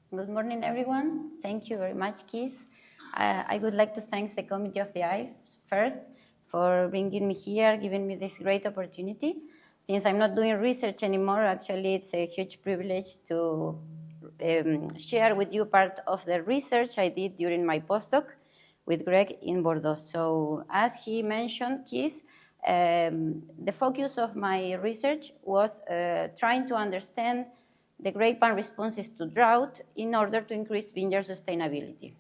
Good morning, everyone. Thank you very much, Keith. I would like to thank the committee of the IVES first for bringing me here, giving me this great opportunity. Since I'm not doing research anymore, actually it's a huge privilege to share with you part of the research I did during my postdoc with Greg in Bordeaux. So as he mentioned, Keith, the focus of my research was trying to understand the grapevine responses to drought in order to increase vineyard sustainability.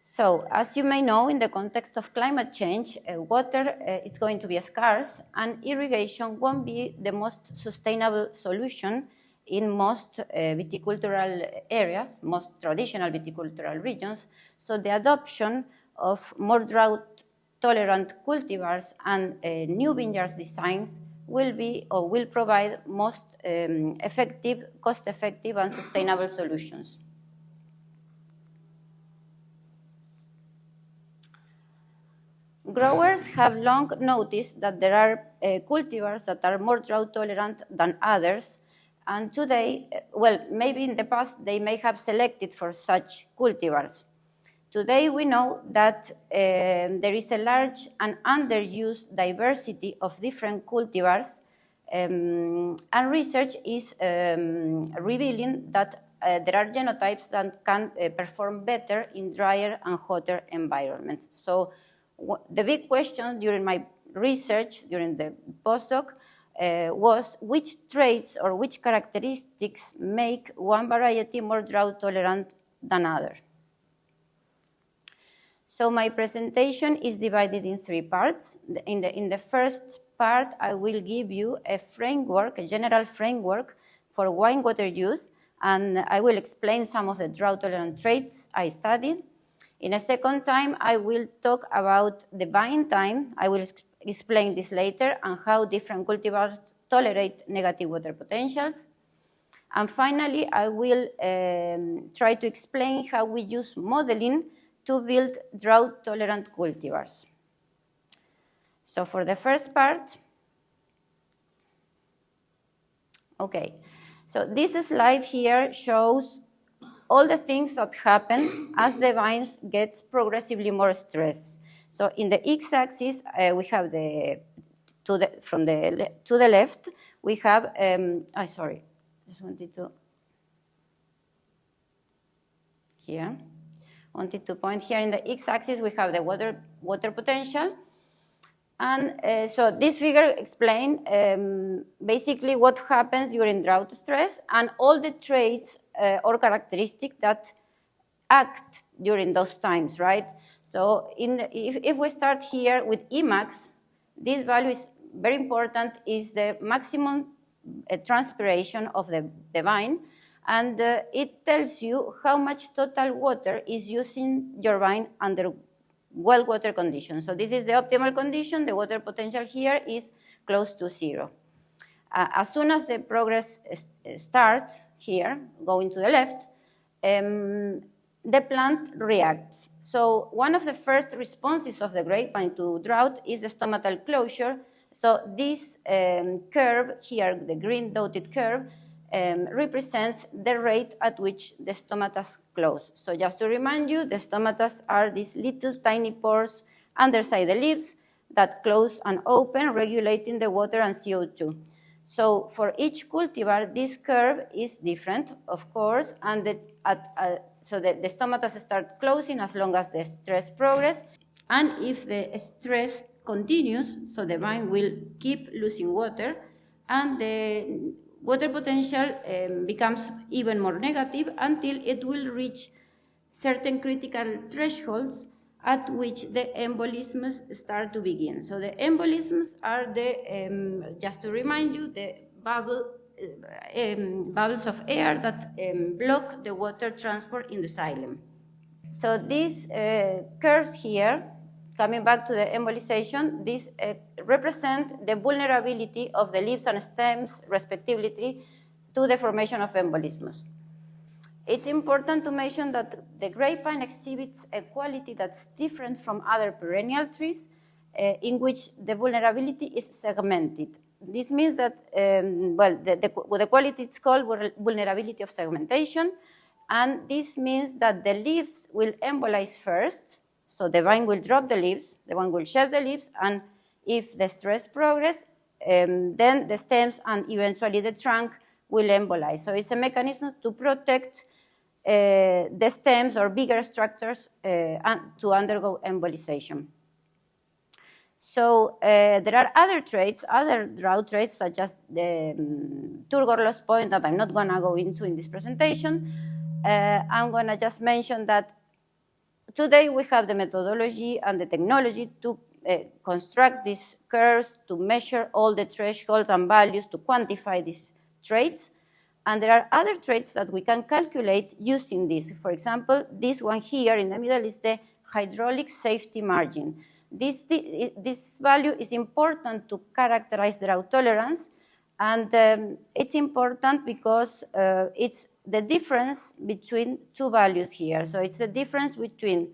So, as you may know, in the context of climate change, water is going to be scarce, and irrigation won't be the most sustainable solution in most viticultural areas, most traditional viticultural regions. So the adoption of more drought-tolerant cultivars and new vineyards designs will provide most effective, cost-effective, and sustainable solutions. Growers have long noticed that there are cultivars that are more drought-tolerant than others, and today, well, maybe in the past they may have selected for such cultivars. Today we know that there is a large and underused diversity of different cultivars, and research is revealing that there are genotypes that can perform better in drier and hotter environments. So the big question during my research, during the postdoc, was which traits or which characteristics make one variety more drought tolerant than other. So my presentation is divided in 3 parts. In the first part, I will give you a framework, a general framework for wine water use, and I will explain some of the drought-tolerant traits I studied. In a second time, I will talk about the vine time. I will explain this later and how different cultivars tolerate negative water potentials. And finally, I will try to explain how we use modeling to build drought-tolerant cultivars. So for the first part, okay. So this slide here shows all the things that happen as the vines get progressively more stressed. So in the x-axis, we have to the left, we have, sorry, just wanted to, here. Wanted to point here in the x-axis, we have the water potential. And so this figure explains basically what happens during drought stress and all the traits or characteristics that act during those times, right? So if we start here with Emax, this value is very important, is the maximum transpiration of the vine. And it tells you how much total water is using your vine under well water conditions. So this is the optimal condition. The water potential here is close to 0. As soon as the progress starts here, going to the left, the plant reacts. So one of the first responses of the grapevine to drought is the stomatal closure. So this curve here, the green dotted curve, represents the rate at which the stomatas close. So just to remind you, the stomatas are these little tiny pores underside the leaves that close and open, regulating the water and CO2. So for each cultivar, this curve is different, of course, and so the stomatas start closing as long as the stress progresses. And if the stress continues, so the vine will keep losing water, and the water potential becomes even more negative until it will reach certain critical thresholds at which the embolisms start to begin. So the embolisms are just to remind you, the bubbles of air that block the water transport in the xylem. So these curves here, coming back to the embolization, these represent the vulnerability of the leaves and stems, respectively, to the formation of embolisms. It's important to mention that the grapevine exhibits a quality that's different from other perennial trees, in which the vulnerability is segmented. this means that, well, the quality is called vulnerability of segmentation, and this means that the leaves will embolize first, so the vine will drop the leaves, the vine will shed the leaves, and if the stress progresses, then the stems and eventually the trunk will embolize. So it's a mechanism to protect the stems or bigger structures to undergo embolization. So there are other traits, other drought traits, such as the turgor loss point that I'm not going to go into in this presentation. I'm going to just mention that today we have the methodology and the technology to construct these curves, to measure all the thresholds and values, to quantify these traits. And there are other traits that we can calculate using this. For example, this one here in the middle is the hydraulic safety margin. This value is important to characterize drought tolerance, and it's important because it's the difference between two values here. So it's the difference between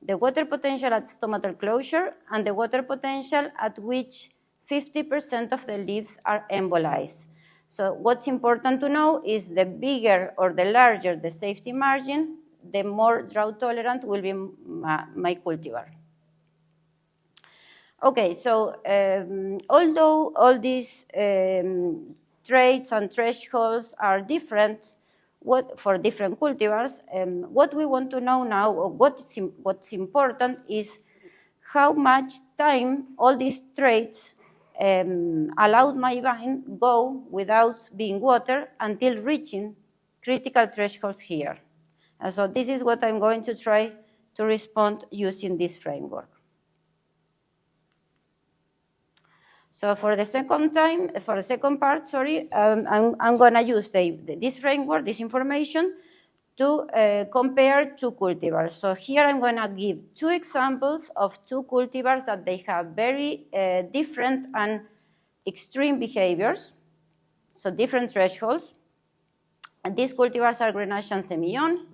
the water potential at stomatal closure and the water potential at which 50% of the leaves are embolized. So what's important to know is the bigger or the larger the safety margin, the more drought tolerant will be my cultivar. Okay, so although all these traits and thresholds are different for different cultivars, what we want to know now, or what's important, is how much time all these traits allowed my vine go without being watered until reaching critical thresholds here. And so this is what I'm going to try to respond using this framework. So for the second part, I'm going to use this framework, this information, to compare two cultivars. So here I'm going to give two examples of two cultivars that they have very different and extreme behaviors, so different thresholds. And these cultivars are Grenache and Semillon.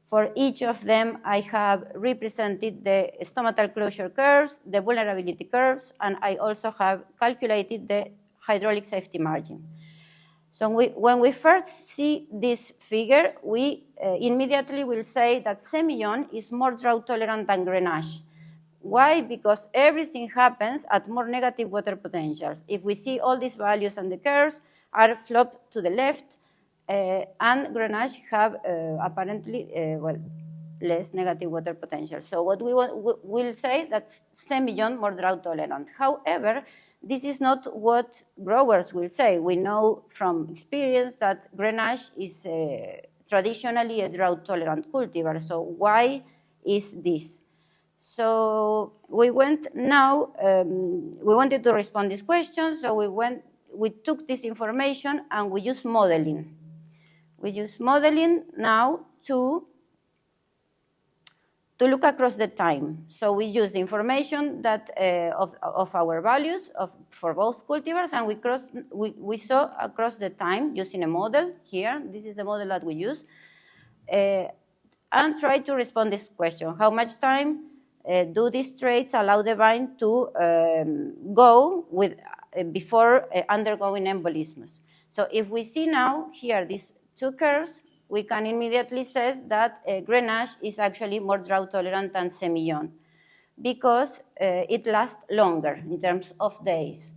For each of them, I have represented the stomatal closure curves, the vulnerability curves, and I also have calculated the hydraulic safety margin. So when we first see this figure, we immediately will say that Semillon is more drought tolerant than Grenache. Why? Because everything happens at more negative water potentials. If we see all these values and the curves are flopped to the left, and Grenache have apparently less negative water potential. So what we'll say that Semillon more drought tolerant. However, this is not what growers will say. We know from experience that Grenache is traditionally a drought tolerant cultivar. So why is this? So we wanted to respond to this question. So we took this information and we used modeling. We use modeling now to look across the time. So we use the information that of our values for both cultivars, and we saw across the time using a model here. This is the model that we use, and try to respond to this question: how much time do these traits allow the vine to go with before undergoing embolisms? So if we see now here these two curves, we can immediately say that Grenache is actually more drought tolerant than Semillon because it lasts longer in terms of days.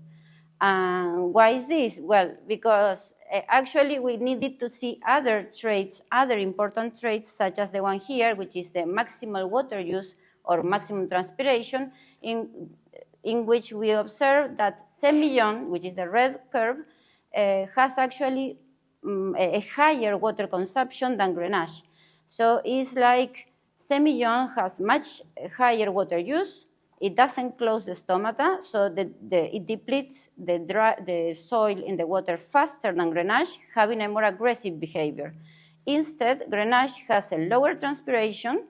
And why is this? Well, because actually we needed to see other traits, other important traits, such as the one here, which is the maximal water use or maximum transpiration, in which we observe that Semillon, which is the red curve, has actually a higher water consumption than Grenache. So it's like Semillon has much higher water use. It doesn't close the stomata, so it depletes the soil in the water faster than Grenache, having a more aggressive behavior. Instead, Grenache has a lower transpiration,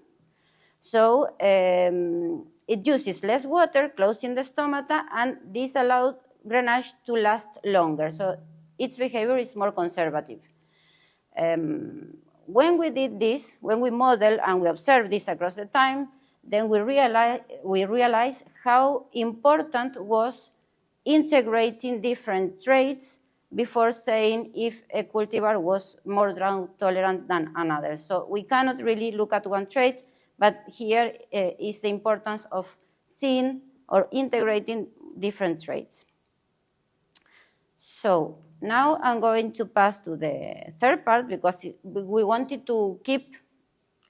so it uses less water, closing the stomata, and this allowed Grenache to last longer. So its behavior is more conservative. When we did this, when we model and we observe this across the time, then we realize how important was integrating different traits before saying if a cultivar was more drought tolerant than another. So we cannot really look at one trait, but here is the importance of seeing or integrating different traits. So now I'm going to pass to the third part because we wanted to keep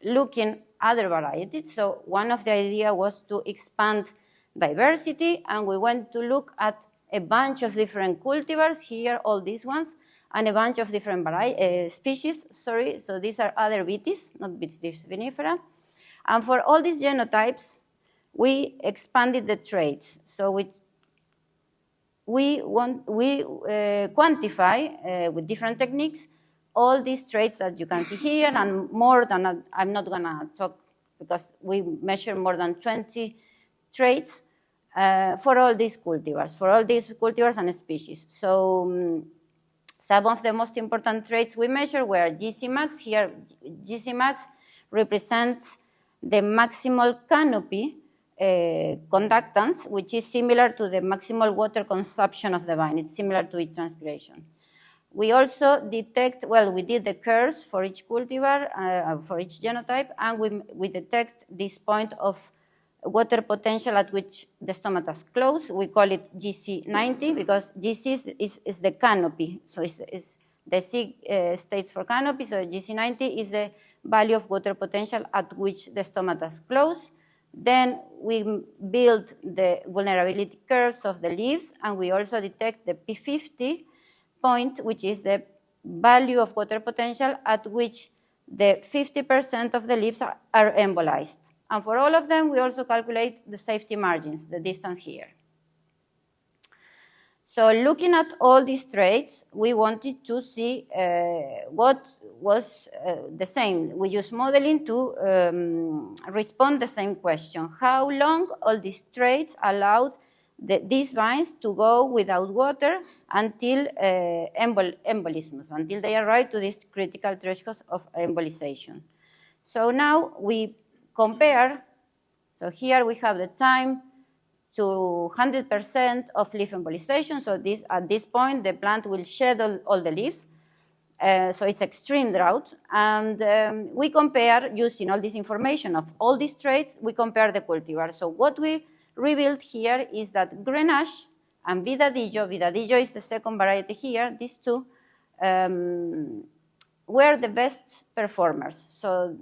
looking other varieties. So one of the ideas was to expand diversity, and we went to look at a bunch of different cultivars, here all these ones, and a bunch of different species, so these are other vitis, not Vitis vinifera. And for all these genotypes, we expanded the traits. So we quantify with different techniques all these traits that you can see here, and more than, I'm not gonna talk because we measure more than 20 traits for all these cultivars and species. So some of the most important traits we measure were GC max. Here, GC max represents the maximal canopy conductance, which is similar to the maximal water consumption of the vine. It's similar to its transpiration. We also detect, well, we did the curves for each cultivar, for each genotype, and we detect this point of water potential at which the stomatas close. We call it GC90 because GC is the canopy. So it's the C states for canopy, so GC90 is the value of water potential at which the stomatas close. Then we build the vulnerability curves of the leaves, and we also detect the P50 point, which is the value of water potential at which the 50% of the leaves are embolized. And for all of them, we also calculate the safety margins, the distance here. So looking at all these traits, we wanted to see what was the same. We use modeling to respond the same question. How long all these traits allowed these vines to go without water until embolisms, until they arrive to this critical threshold of embolization. So now we compare. So here we have the time to 100% of leaf embolization. So at this point, the plant will shed all the leaves. So it's extreme drought. And we compare, using all this information of all these traits, we compare the cultivars. So what we revealed here is that Grenache and Vidadillo is the second variety here, these two, were the best performers. So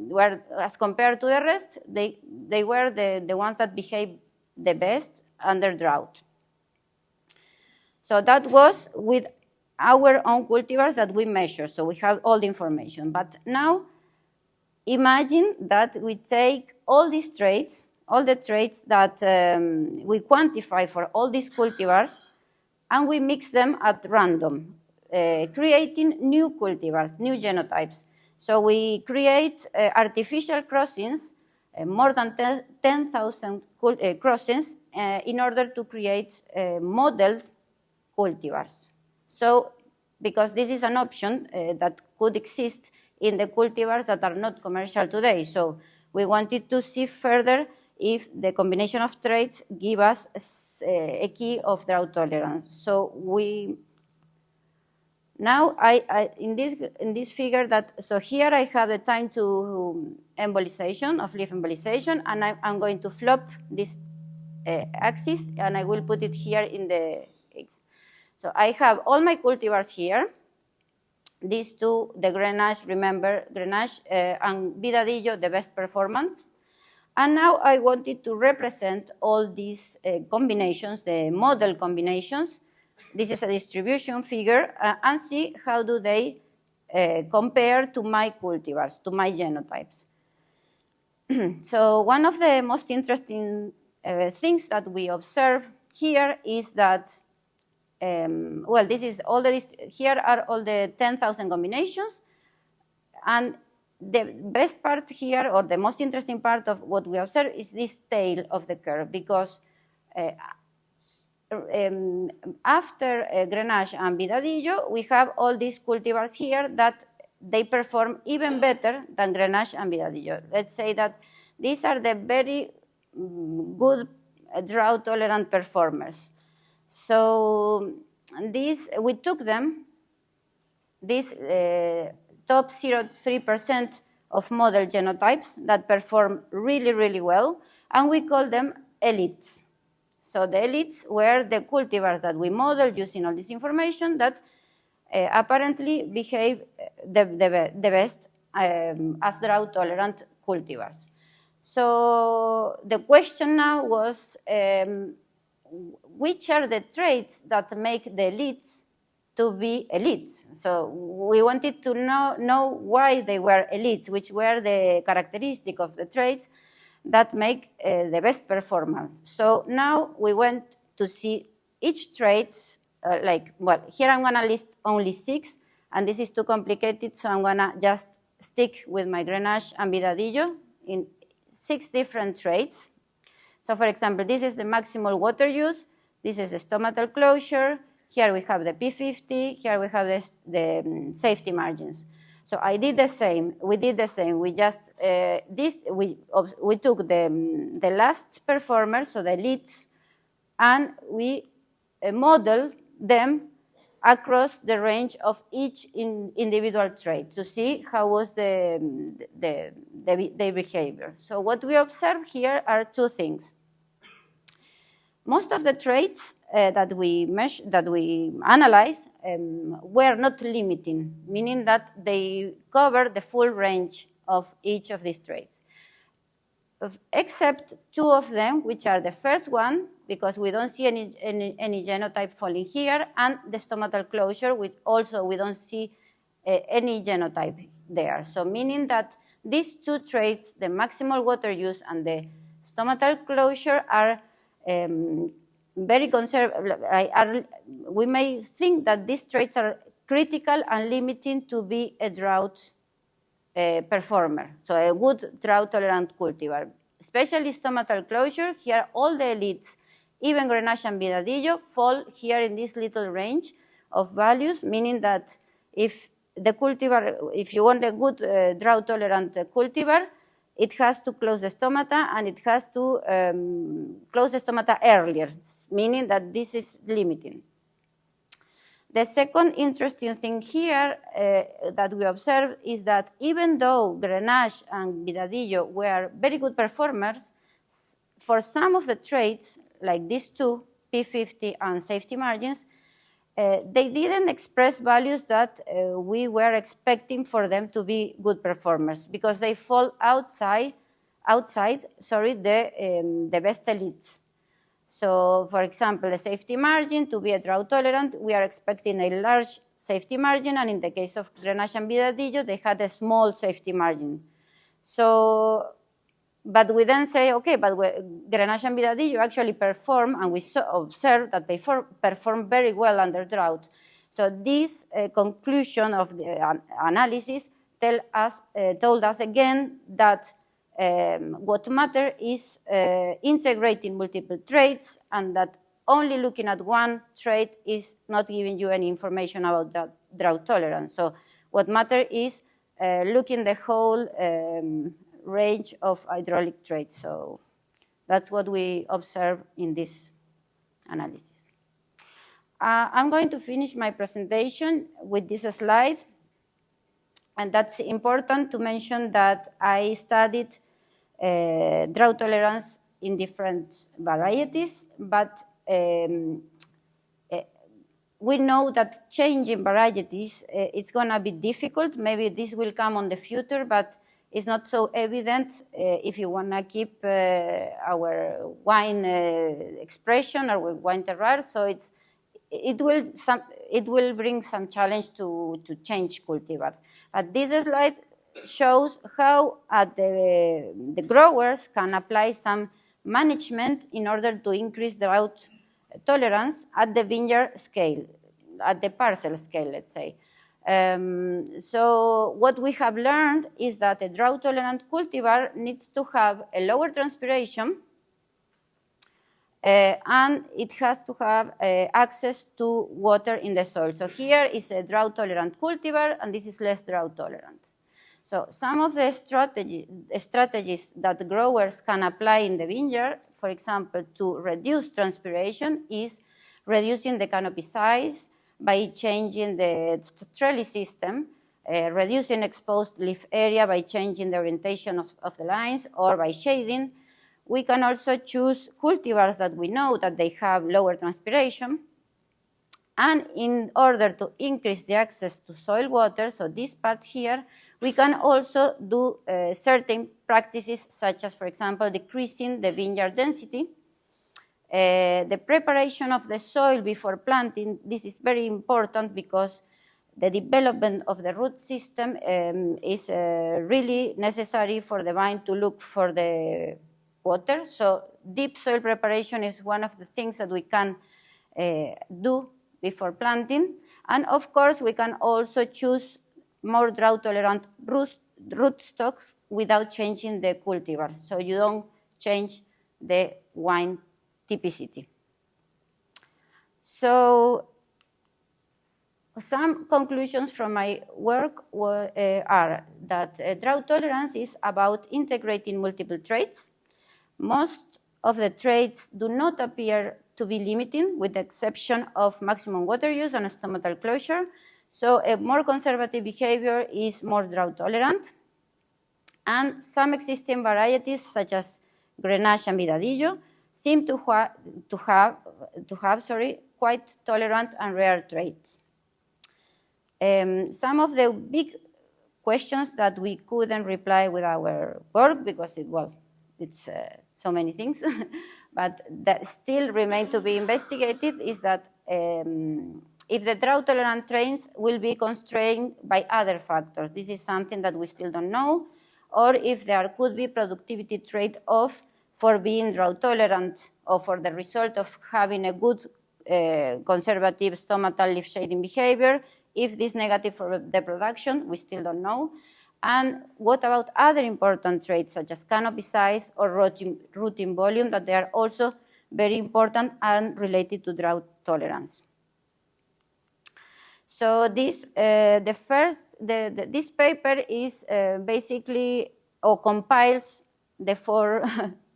as compared to the rest, they were the ones that behaved the best under drought. So that was with our own cultivars that we measure, so we have all the information. But now, imagine that we take all these traits, all the traits that we quantify for all these cultivars, and we mix them at random, creating new cultivars, new genotypes. So we create artificial crossings, more than 10,000 crossings, in order to create modeled cultivars. So, because this is an option that could exist in the cultivars that are not commercial today. So we wanted to see further if the combination of traits give us a key of drought tolerance. So now in this figure so here I have the time to embolization, of leaf embolization, and I'm going to flop this axis, and I will put it here in the X. So I have all my cultivars here. These two, the Grenache, remember, Grenache and Vidadillo, the best performance. And now I wanted to represent all these combinations, the model combinations. This is a distribution figure, and see how do they compare to my cultivars, to my genotypes. So one of the most interesting things that we observe here is that, well, this is all here are all the 10,000 combinations, and the best part here, or the most interesting part of what we observe, is this tail of the curve, because after Grenache and Vidadillo, we have all these cultivars here that they perform even better than Grenache and Vidadillo. Let's say that these are the very good drought-tolerant performers. So we took them, this top 0.3% of model genotypes that perform really, really well, and we call them elites. So the elites were the cultivars that we modeled using all this information that apparently behave the best as drought-tolerant cultivars. So the question now was, which are the traits that make the elites to be elites? So we wanted to know why they were elites, which were the characteristics of the traits that make the best performance. So now we went to see each trait, here I'm gonna list only 6, and this is too complicated, so I'm gonna just stick with my Grenache and Vidadillo in 6 different traits. So for example, this is the maximal water use, this is the stomatal closure, here we have the P50, here we have the safety margins. So I did the same, we did the same, we just, we took the last performers, so the elites, and we modeled them across the range of each individual trait to see how was their behavior. So what we observe here are 2 things. Most of the traits that we analyze were not limiting, meaning that they cover the full range of each of these traits, except 2 of them, which are the first one, because we don't see any genotype falling here, and the stomatal closure, which also we don't see any genotype there. So meaning that these 2 traits, the maximal water use and the stomatal closure, are very conservative. We may think that these traits are critical and limiting to be a drought performer, so a good drought-tolerant cultivar. Especially stomatal closure, here all the elites, even Grenache and Vidadillo, fall here in this little range of values, meaning that if the cultivar, if you want a good drought-tolerant cultivar, it has to close the stomata, and it has to close the stomata earlier, meaning that this is limiting. The second interesting thing here that we observe is that even though Grenache and Vidadillo were very good performers, for some of the traits, like these 2, P50 and safety margins, they didn't express values that we were expecting for them to be good performers, because they fall outside the best elites. So, for example, the safety margin, to be a drought tolerant, we are expecting a large safety margin, and in the case of Grenache and Vidadillo, they had a small safety margin. So, but we then say, okay, but Grenache and Vidadillo actually perform, and we observe that they perform very well under drought. So this conclusion of the analysis told us again that what matters is integrating multiple traits, and that only looking at one trait is not giving you any information about that drought tolerance. So what matters is looking the whole range of hydraulic traits. So that's what we observe in this analysis. I'm going to finish my presentation with this slide, and that's important to mention that I studied drought tolerance in different varieties, but we know that changing varieties is going to be difficult. Maybe this will come on the future, but it's not so evident if you want to keep our wine expression or wine terroir. So it will bring some challenge to change cultivar. But this slide shows how the growers can apply some management in order to increase drought tolerance at the vineyard scale, at the parcel scale, let's say. So what we have learned is that a drought-tolerant cultivar needs to have a lower transpiration, and it has to have access to water in the soil. So here is a drought-tolerant cultivar, and this is less drought-tolerant. So some of the strategies that growers can apply in the vineyard, for example, to reduce transpiration, is reducing the canopy size by changing the trellis system, reducing exposed leaf area by changing the orientation of the lines or by shading. We can also choose cultivars that we know that they have lower transpiration. And in order to increase the access to soil water, so this part here, we can also do certain practices such as, for example, decreasing the vineyard density. The preparation of the soil before planting, this is very important because the development of the root system is really necessary for the vine to look for the water. So deep soil preparation is one of the things that we can do before planting. And of course, we can also choose more drought-tolerant rootstock without changing the cultivar. So you don't change the wine typicity. So some conclusions from my work are that drought tolerance is about integrating multiple traits. Most of the traits do not appear to be limiting, with the exception of maximum water use and stomatal closure. So a more conservative behavior is more drought tolerant. And some existing varieties, such as Grenache and Vidadillo, seem to have quite tolerant and rare traits. Some of the big questions that we couldn't reply with our work because it's so many things, but that still remain to be investigated is that if the drought-tolerant traits will be constrained by other factors. This is something that we still don't know, or if there could be productivity trade-off for being drought-tolerant or for the result of having a good conservative stomatal leaf shading behavior. If this is negative for the production, we still don't know. And what about other important traits such as canopy size or rooting volume that they are also very important and related to drought tolerance. So this this paper is basically or compiles the 4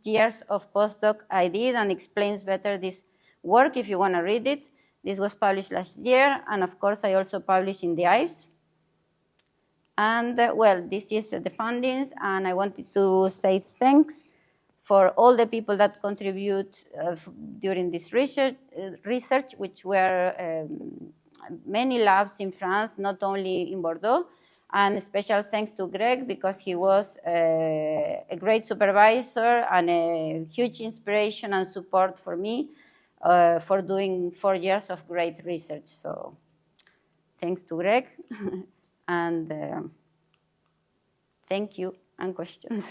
years of postdoc I did and explains better this work if you want to read it. This was published last year, and of course I also published in the IVES. And well, this is the fundings, and I wanted to say thanks for all the people that contribute during this research, which were many labs in France, not only in Bordeaux. And special thanks to Greg because he was a great supervisor and a huge inspiration and support for me for doing 4 years of great research. So thanks to Greg. And thank you, and questions.